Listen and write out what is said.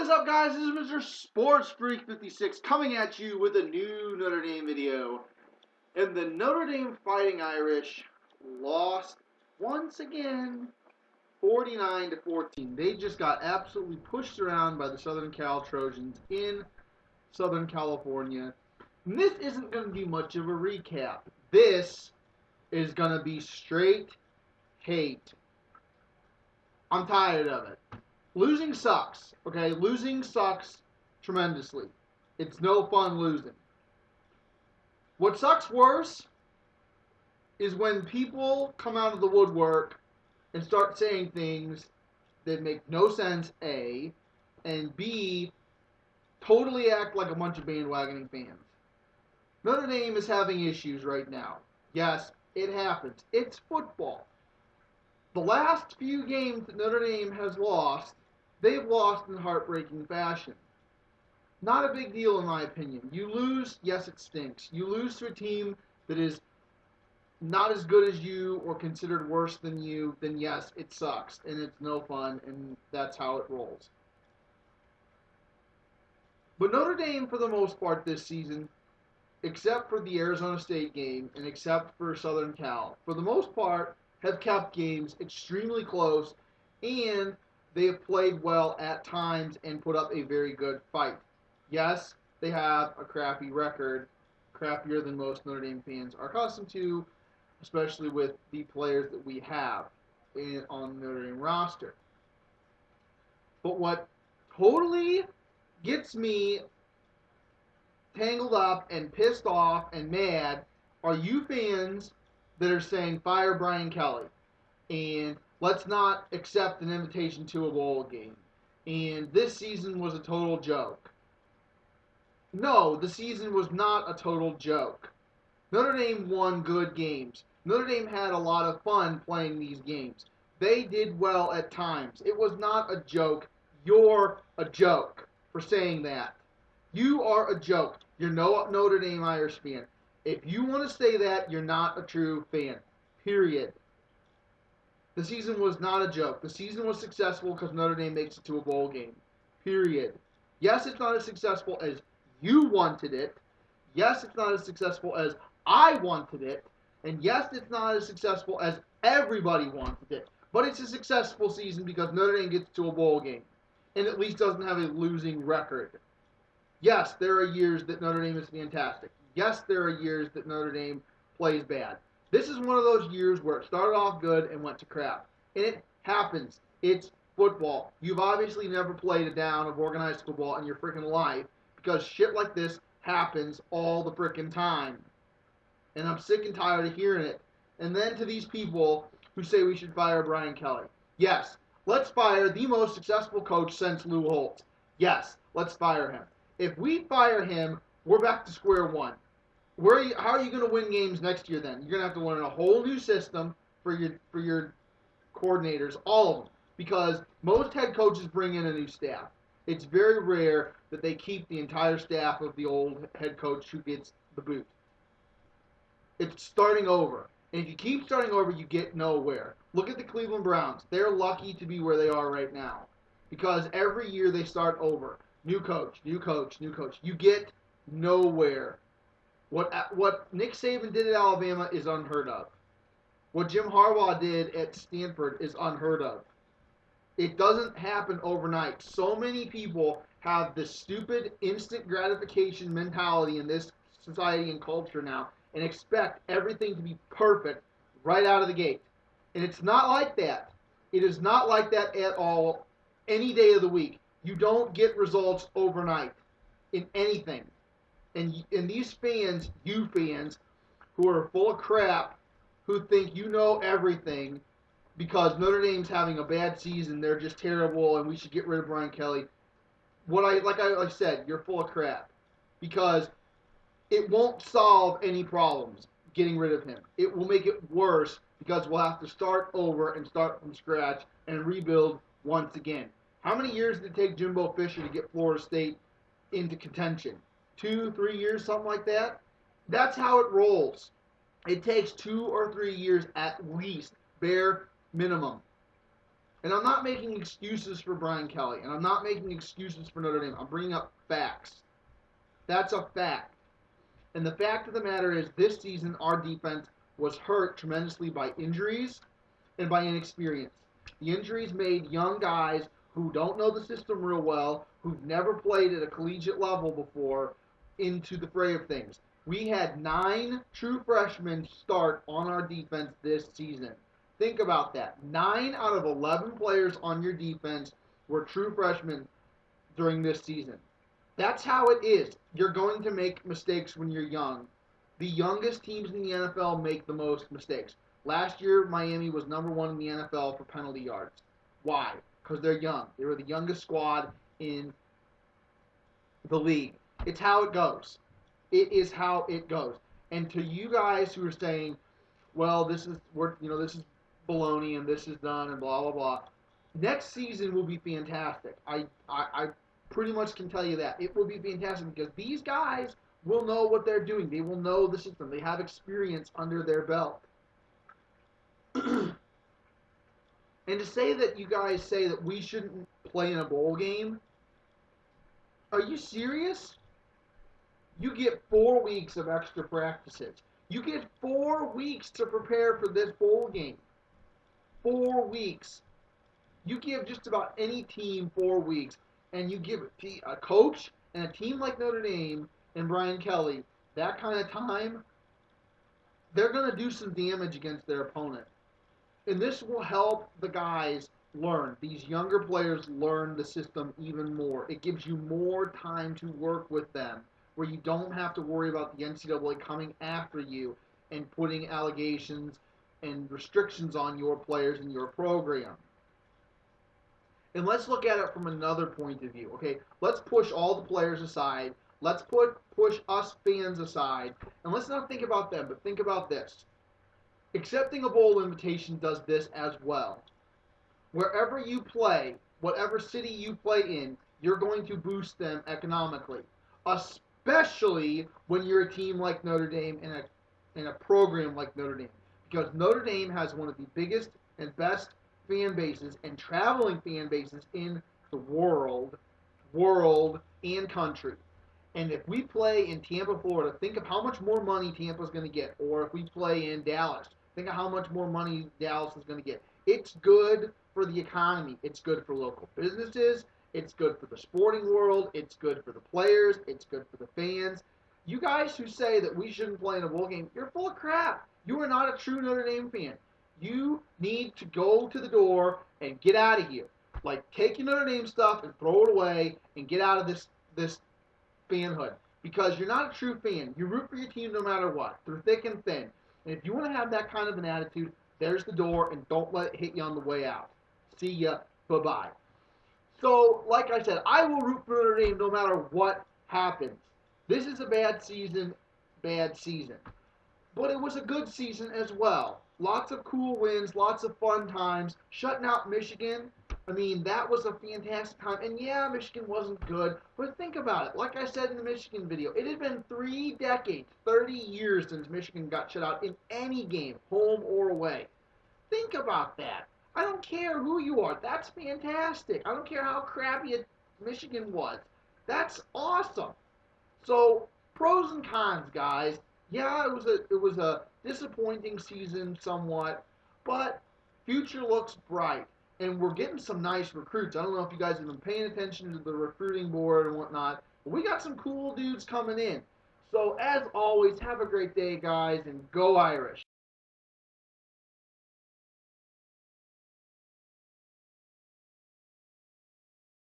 What is up, guys? This is Mr. Sports Freak 56 coming at you with a new Notre Dame video. And the Notre Dame Fighting Irish lost once again, 49-14. They just got absolutely pushed around by the Southern Cal Trojans in Southern California. And this isn't going to be much of a recap. This is going to be straight hate. I'm tired of it. Losing sucks, okay? Losing sucks tremendously. It's no fun losing. What sucks worse is when people come out of the woodwork and start saying things that make no sense, A, and B, totally act like a bunch of bandwagoning fans. Notre Dame is having issues right now. Yes, it happens. It's football. The last few games that Notre Dame has lost, they've lost in heartbreaking fashion. Not a big deal in my opinion. You lose, yes, it stinks. You lose to a team that is not as good as you or considered worse than you, then yes, it sucks. And it's no fun, and that's how it rolls. But Notre Dame, for the most part this season, except for the Arizona State game and except for Southern Cal, for the most part, have kept games extremely close, and they have played well at times and put up a very good fight. Yes, they have a crappy record, crappier than most Notre Dame fans are accustomed to, especially with the players that we have on the Notre Dame roster. But what totally gets me tangled up and pissed off and mad are you fans that are saying fire Brian Kelly and let's not accept an invitation to a bowl game. And this season was a total joke. No, the season was not a total joke. Notre Dame won good games. Notre Dame had a lot of fun playing these games. They did well at times. It was not a joke. You're a joke for saying that. You are a joke. You're no Notre Dame Irish fan. If you want to say that, you're not a true fan. Period. The season was not a joke. The season was successful because Notre Dame makes it to a bowl game. Period. Yes, it's not as successful as you wanted it. Yes, it's not as successful as I wanted it. And yes, it's not as successful as everybody wanted it. But it's a successful season because Notre Dame gets to a bowl game and at least doesn't have a losing record. Yes, there are years that Notre Dame is fantastic. Yes, there are years that Notre Dame plays bad. This is one of those years where it started off good and went to crap. And it happens. It's football. You've obviously never played a down of organized football in your freaking life because shit like this happens all the freaking time. And I'm sick and tired of hearing it. And then to these people who say we should fire Brian Kelly. Yes, let's fire the most successful coach since Lou Holtz. Yes, let's fire him. If we fire him, we're back to square one. How are you going to win games next year then? You're going to have to learn a whole new system for your coordinators, all of them, because most head coaches bring in a new staff. It's very rare that they keep the entire staff of the old head coach who gets the boot. It's starting over. And if you keep starting over, you get nowhere. Look at the Cleveland Browns. They're lucky to be where they are right now because every year they start over. New coach, new coach, new coach. You get nowhere. What Nick Saban did at Alabama is unheard of. What Jim Harbaugh did at Stanford is unheard of. It doesn't happen overnight. So many people have this stupid instant gratification mentality in this society and culture now and expect everything to be perfect right out of the gate. And it's not like that. It is not like that at all any day of the week. You don't get results overnight in anything. And these fans, you fans, who are full of crap, who think you know everything because Notre Dame's having a bad season, they're just terrible, and we should get rid of Brian Kelly. Like I said, you're full of crap because it won't solve any problems getting rid of him. It will make it worse because we'll have to start over and start from scratch and rebuild once again. How many years did it take Jimbo Fisher to get Florida State into contention? 2, 3 years, something like that? That's how it rolls. It takes 2 or 3 years at least, bare minimum. And I'm not making excuses for Brian Kelly, and I'm not making excuses for Notre Dame. I'm bringing up facts. That's a fact. And the fact of the matter is, this season, our defense was hurt tremendously by injuries and by inexperience. The injuries made young guys who don't know the system real well, who've never played at a collegiate level before, into the fray of things. We had 9 true freshmen start on our defense this season. Think about that. 9 out of 11 players on your defense were true freshmen during this season. That's how it is. You're going to make mistakes when you're young. The youngest teams in the NFL make the most mistakes. Last year, Miami was number 1 in the NFL for penalty yards. Why? Because they're young. They were the youngest squad in the league. It's how it goes. It is how it goes. And to you guys who are saying, well, this is baloney and this is done and blah blah blah. Next season will be fantastic. I pretty much can tell you that. It will be fantastic because these guys will know what they're doing. They will know the system. They have experience under their belt. And to say that you guys say that we shouldn't play in a bowl game, are you serious? You get 4 weeks of extra practices. You get 4 weeks to prepare for this bowl game. 4 weeks. You give just about any team 4 weeks, and you give a coach and a team like Notre Dame and Brian Kelly that kind of time, they're going to do some damage against their opponent. And this will help the guys learn. These younger players learn the system even more. It gives you more time to work with them, where you don't have to worry about the NCAA coming after you and putting allegations and restrictions on your players and your program. And let's look at it from another point of view, okay? Let's push all the players aside. Let's push us fans aside. And let's not think about them, but think about this. Accepting a bowl invitation does this as well. Wherever you play, whatever city you play in, you're going to boost them economically, especially when you're a team like Notre Dame and a program like Notre Dame. Because Notre Dame has one of the biggest and best fan bases and traveling fan bases in the world and country. And if we play in Tampa, Florida, think of how much more money Tampa's going to get. Or if we play in Dallas, think of how much more money Dallas is going to get. It's good for the economy. It's good for local businesses. It's good for the sporting world. It's good for the players. It's good for the fans. You guys who say that we shouldn't play in a bowl game, you're full of crap. You are not a true Notre Dame fan. You need to go to the door and get out of here. Like, take your Notre Dame stuff and throw it away and get out of this fanhood. Because you're not a true fan. You root for your team no matter what, through thick and thin. And if you want to have that kind of an attitude, there's the door, and don't let it hit you on the way out. See ya. Bye-bye. So, like I said, I will root for Notre Dame no matter what happens. This is a bad season. But it was a good season as well. Lots of cool wins, lots of fun times. Shutting out Michigan, I mean, that was a fantastic time. And yeah, Michigan wasn't good, but think about it. Like I said in the Michigan video, it had been 3 decades, 30 years since Michigan got shut out in any game, home or away. Think about that. I don't care who you are. That's fantastic. I don't care how crappy Michigan was. That's awesome. So, pros and cons, guys. Yeah, it was a disappointing season somewhat, but future looks bright. And we're getting some nice recruits. I don't know if you guys have been paying attention to the recruiting board and whatnot, but we got some cool dudes coming in. So, as always, have a great day, guys, and go Irish.